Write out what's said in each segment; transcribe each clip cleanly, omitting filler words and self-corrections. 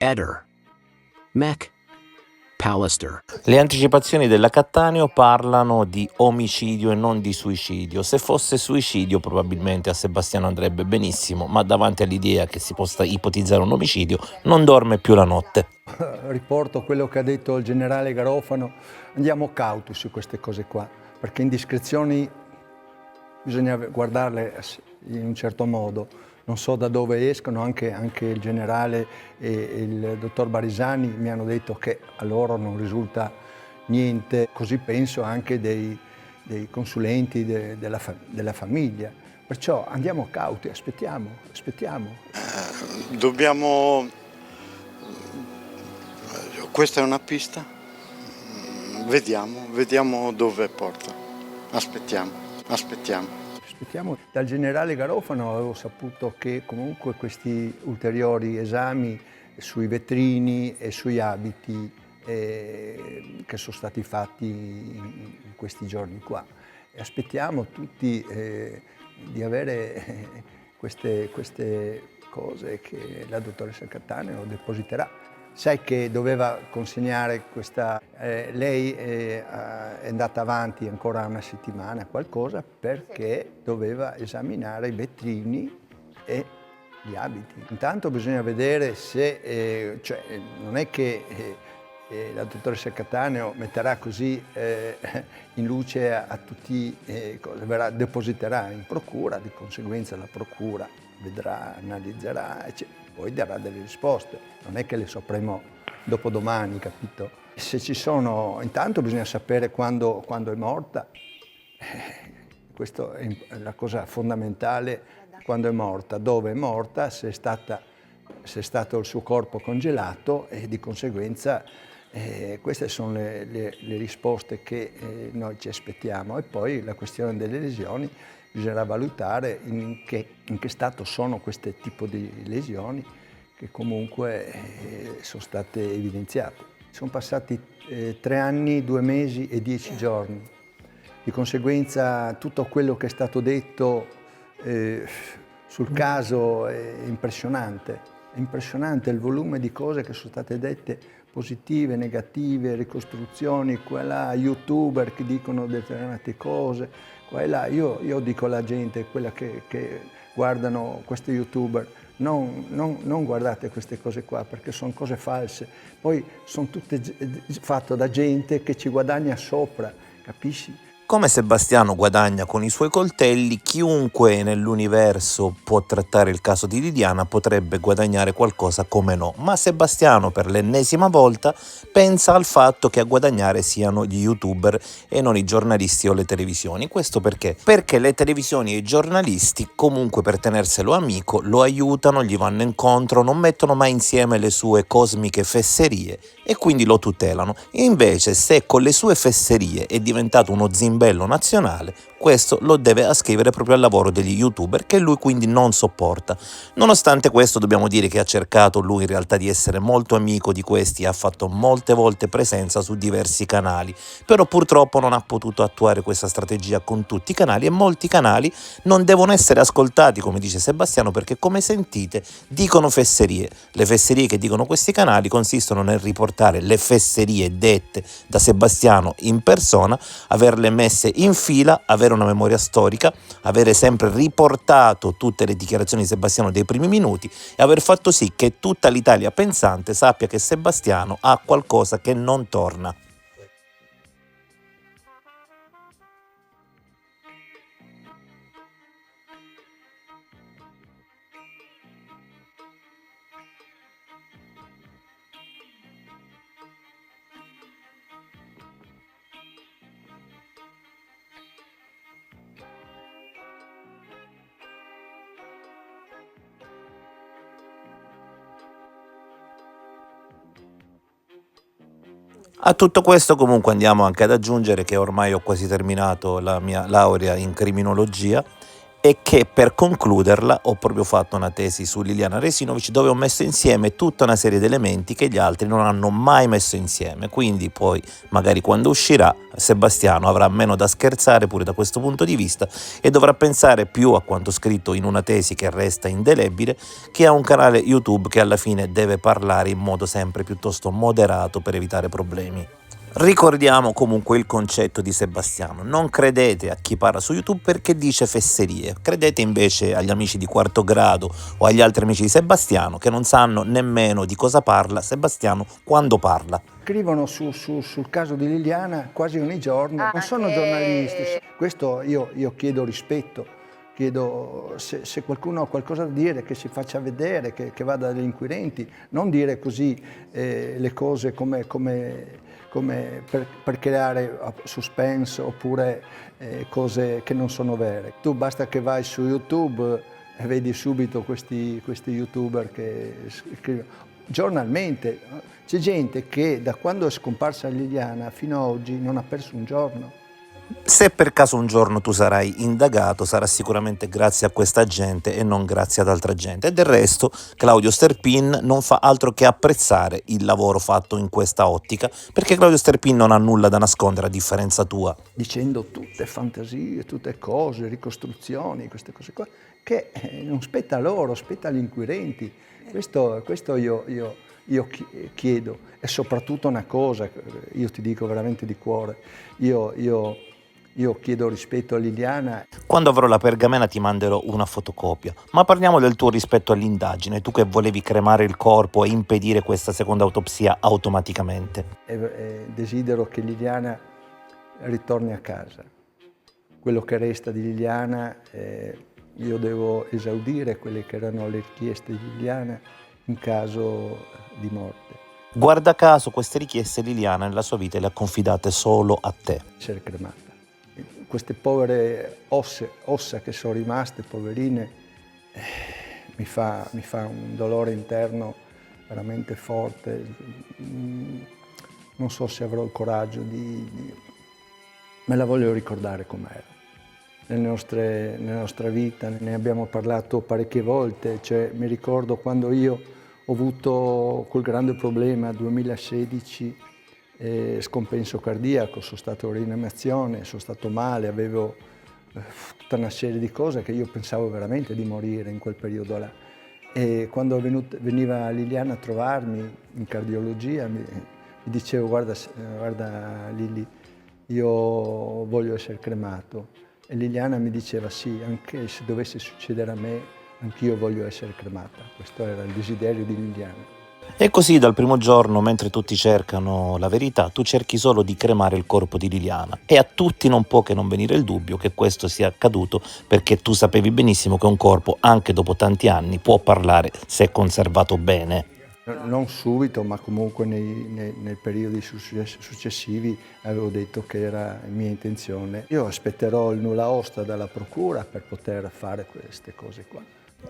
Eder. Mech. Pallister. Le anticipazioni della Cattaneo parlano di omicidio e non di suicidio. Se fosse suicidio probabilmente a Sebastiano andrebbe benissimo, ma davanti all'idea che si possa ipotizzare un omicidio non dorme più la notte. Riporto quello che ha detto il generale Garofano, andiamo cauti su queste cose qua, perché indiscrezioni bisogna guardarle in un certo modo. Non so da dove escono, anche il generale e il dottor Barisani mi hanno detto che a loro non risulta niente, così penso anche dei consulenti della famiglia. Perciò andiamo cauti, aspettiamo. Dobbiamo... Questa è una pista, vediamo dove porta, aspettiamo. Dal generale Garofano avevo saputo che comunque questi ulteriori esami sui vetrini e sui abiti che sono stati fatti in questi giorni qua. E aspettiamo tutti di avere queste cose che la dottoressa Cattaneo depositerà. Sai che doveva consegnare questa, lei è andata avanti ancora una settimana, qualcosa, perché doveva esaminare i vetrini e gli abiti. Intanto bisogna vedere se, non è che la dottoressa Cattaneo metterà così in luce a tutti, depositerà in procura, di conseguenza la procura vedrà, analizzerà, poi darà delle risposte. Non è che le sapremo dopodomani, capito? Se ci sono, intanto bisogna sapere quando è morta, questa è la cosa fondamentale, quando è morta, dove è morta, se è stato il suo corpo congelato e di conseguenza queste sono le risposte che noi ci aspettiamo. E poi la questione delle lesioni, bisognerà valutare in che stato sono questo tipo di lesioni che comunque sono state evidenziate. Sono passati 3 anni, 2 mesi e 10 giorni. Di conseguenza tutto quello che è stato detto sul caso è impressionante. È impressionante il volume di cose che sono state dette, positive, negative, ricostruzioni, qua là, youtuber che dicono determinate cose, qua e là. Io dico alla gente, quella che guardano questi youtuber, non guardate queste cose qua perché sono cose false, poi sono tutte fatte da gente che ci guadagna sopra, capisci? Come Sebastiano guadagna con i suoi coltelli, chiunque nell'universo può trattare il caso di Liliana potrebbe guadagnare qualcosa, come no. Ma Sebastiano per l'ennesima volta pensa al fatto che a guadagnare siano gli youtuber e non i giornalisti o le televisioni. Questo perché? Perché le televisioni e i giornalisti comunque per tenerselo amico lo aiutano, gli vanno incontro, non mettono mai insieme le sue cosmiche fesserie e quindi lo tutelano. Invece se con le sue fesserie è diventato uno zimbello nazionale, questo lo deve ascrivere proprio al lavoro degli youtuber che lui quindi non sopporta. Nonostante questo dobbiamo dire che ha cercato lui in realtà di essere molto amico di questi, ha fatto molte volte presenza su diversi canali, però purtroppo non ha potuto attuare questa strategia con tutti i canali e molti canali non devono essere ascoltati, come dice Sebastiano, perché come sentite dicono fesserie. Le fesserie che dicono questi canali consistono nel riportare le fesserie dette da Sebastiano in persona, averle messe in fila, avere una memoria storica, avere sempre riportato tutte le dichiarazioni di Sebastiano dei primi minuti e aver fatto sì che tutta l'Italia pensante sappia che Sebastiano ha qualcosa che non torna. A tutto questo comunque andiamo anche ad aggiungere che ormai ho quasi terminato la mia laurea in criminologia e che per concluderla ho proprio fatto una tesi su Liliana Resinovic dove ho messo insieme tutta una serie di elementi che gli altri non hanno mai messo insieme, quindi poi magari quando uscirà Sebastiano avrà meno da scherzare pure da questo punto di vista e dovrà pensare più a quanto scritto in una tesi che resta indelebile che a un canale YouTube che alla fine deve parlare in modo sempre piuttosto moderato per evitare problemi. Ricordiamo comunque il concetto di Sebastiano: non credete a chi parla su YouTube perché dice fesserie, credete invece agli amici di quarto grado o agli altri amici di Sebastiano che non sanno nemmeno di cosa parla Sebastiano quando parla. Scrivono sul caso di Liliana quasi ogni giorno, non sono giornalisti, questo io chiedo rispetto, chiedo se qualcuno ha qualcosa da dire che si faccia vedere, che vada dagli inquirenti, non dire così le cose come per creare suspense oppure cose che non sono vere. Tu basta che vai su YouTube e vedi subito questi youtuber che scrivono giornalmente. C'è gente che da quando è scomparsa Liliana fino ad oggi non ha perso un giorno. Se per caso un giorno tu sarai indagato, sarà sicuramente grazie a questa gente e non grazie ad altra gente. E del resto Claudio Sterpin non fa altro che apprezzare il lavoro fatto in questa ottica, perché Claudio Sterpin non ha nulla da nascondere a differenza tua. Dicendo tutte fantasie, tutte cose, ricostruzioni, queste cose qua, che non spetta a loro, spetta agli inquirenti. Questo io chiedo. E soprattutto una cosa, io ti dico veramente di cuore, io chiedo rispetto a Liliana. Quando avrò la pergamena ti manderò una fotocopia, ma parliamo del tuo rispetto all'indagine, tu che volevi cremare il corpo e impedire questa seconda autopsia automaticamente. Desidero che Liliana ritorni a casa. Quello che resta di Liliana, io devo esaudire quelle che erano le richieste di Liliana in caso di morte. Guarda caso queste richieste Liliana nella sua vita le ha confidate solo a te. Essere cremata. Queste povere ossa che sono rimaste, poverine, mi fa un dolore interno veramente forte. Non so se avrò il coraggio me la voglio ricordare com'era. Nella nostra vita ne abbiamo parlato parecchie volte, cioè, mi ricordo quando io ho avuto quel grande problema nel 2016, scompenso cardiaco, sono stato in rianimazione, sono stato male, avevo tutta una serie di cose che io pensavo veramente di morire in quel periodo là. E quando veniva Liliana a trovarmi in cardiologia mi dicevo guarda Lili, io voglio essere cremato. E Liliana mi diceva sì, anche se dovesse succedere a me, anch'io voglio essere cremata. Questo era il desiderio di Liliana. E così dal primo giorno, mentre tutti cercano la verità, tu cerchi solo di cremare il corpo di Liliana. E a tutti non può che non venire il dubbio che questo sia accaduto perché tu sapevi benissimo che un corpo, anche dopo tanti anni, può parlare se è conservato bene. Non subito, ma comunque nei periodi successivi avevo detto che era mia intenzione. Io aspetterò il nulla osta dalla procura per poter fare queste cose qua.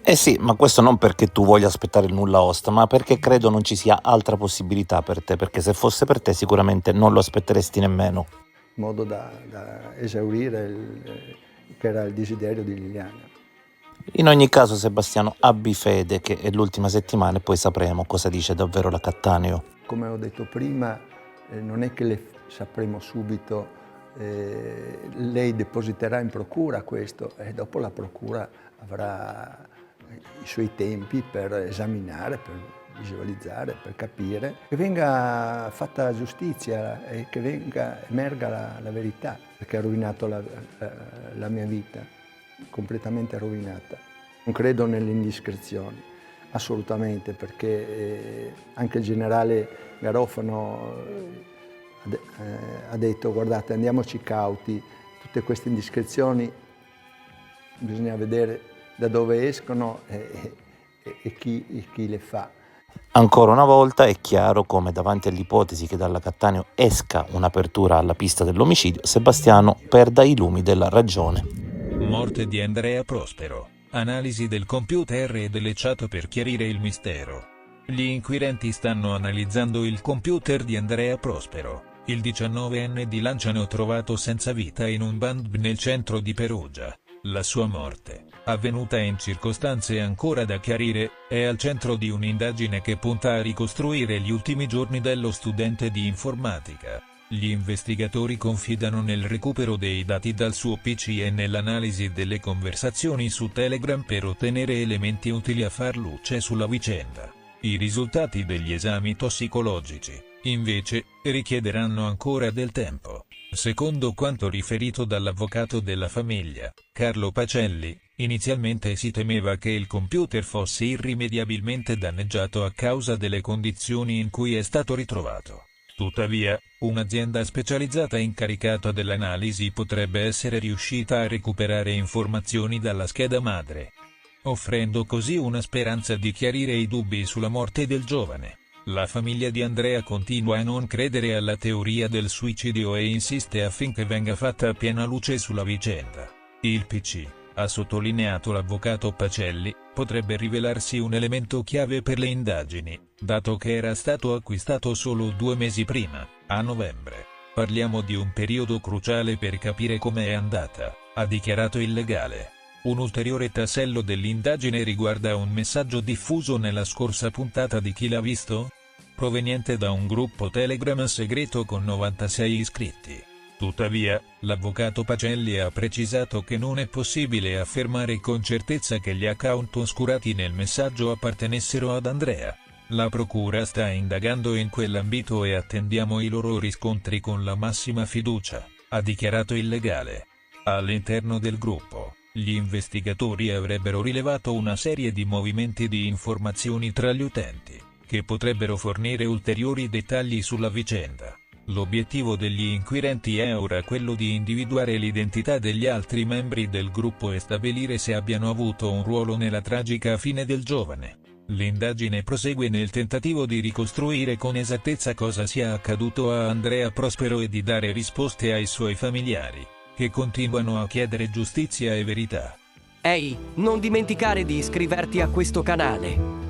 Eh sì, ma questo non perché tu voglia aspettare il nulla osta, ma perché credo non ci sia altra possibilità per te, perché se fosse per te sicuramente non lo aspetteresti nemmeno. In modo da esaurire che era il desiderio di Liliana. In ogni caso, Sebastiano, abbi fede che è l'ultima settimana e poi sapremo cosa dice davvero la Cattaneo. Come ho detto prima, non è che le sapremo subito, lei depositerà in procura questo e dopo la procura avrà i suoi tempi per esaminare, per visualizzare, per capire, che venga fatta giustizia e che emerga la verità, perché ha rovinato la mia vita, completamente rovinata. Non credo nelle indiscrezioni, assolutamente, perché anche il generale Garofano ha detto guardate, andiamoci cauti, tutte queste indiscrezioni bisogna vedere da dove escono e chi le fa. Ancora una volta è chiaro come davanti all'ipotesi che dalla Cattaneo esca un'apertura alla pista dell'omicidio, Sebastiano perda i lumi della ragione. Morte di Andrea Prospero. Analisi del computer e delle chat per chiarire il mistero. Gli inquirenti stanno analizzando il computer di Andrea Prospero, il 19enne di Lanciano trovato senza vita in un band nel centro di Perugia. La sua morte, avvenuta in circostanze ancora da chiarire, è al centro di un'indagine che punta a ricostruire gli ultimi giorni dello studente di informatica. Gli investigatori confidano nel recupero dei dati dal suo PC e nell'analisi delle conversazioni su Telegram per ottenere elementi utili a far luce sulla vicenda. I risultati degli esami tossicologici, invece, richiederanno ancora del tempo. Secondo quanto riferito dall'avvocato della famiglia, Carlo Pacelli, inizialmente si temeva che il computer fosse irrimediabilmente danneggiato a causa delle condizioni in cui è stato ritrovato. Tuttavia, un'azienda specializzata incaricata dell'analisi potrebbe essere riuscita a recuperare informazioni dalla scheda madre, offrendo così una speranza di chiarire i dubbi sulla morte del giovane. La famiglia di Andrea continua a non credere alla teoria del suicidio e insiste affinché venga fatta piena luce sulla vicenda. Il PC, ha sottolineato l'avvocato Pacelli, potrebbe rivelarsi un elemento chiave per le indagini, dato che era stato acquistato solo 2 mesi prima, a novembre. Parliamo di un periodo cruciale per capire come è andata, ha dichiarato il legale. Un ulteriore tassello dell'indagine riguarda un messaggio diffuso nella scorsa puntata di Chi l'ha visto? Proveniente da un gruppo Telegram segreto con 96 iscritti. Tuttavia, l'avvocato Pacelli ha precisato che non è possibile affermare con certezza che gli account oscurati nel messaggio appartenessero ad Andrea. La procura sta indagando in quell'ambito e attendiamo i loro riscontri con la massima fiducia, ha dichiarato il legale. All'interno del gruppo, gli investigatori avrebbero rilevato una serie di movimenti di informazioni tra gli utenti, che potrebbero fornire ulteriori dettagli sulla vicenda. L'obiettivo degli inquirenti è ora quello di individuare l'identità degli altri membri del gruppo e stabilire se abbiano avuto un ruolo nella tragica fine del giovane. L'indagine prosegue nel tentativo di ricostruire con esattezza cosa sia accaduto a Andrea Prospero e di dare risposte ai suoi familiari, che continuano a chiedere giustizia e verità. Ehi, non dimenticare di iscriverti a questo canale.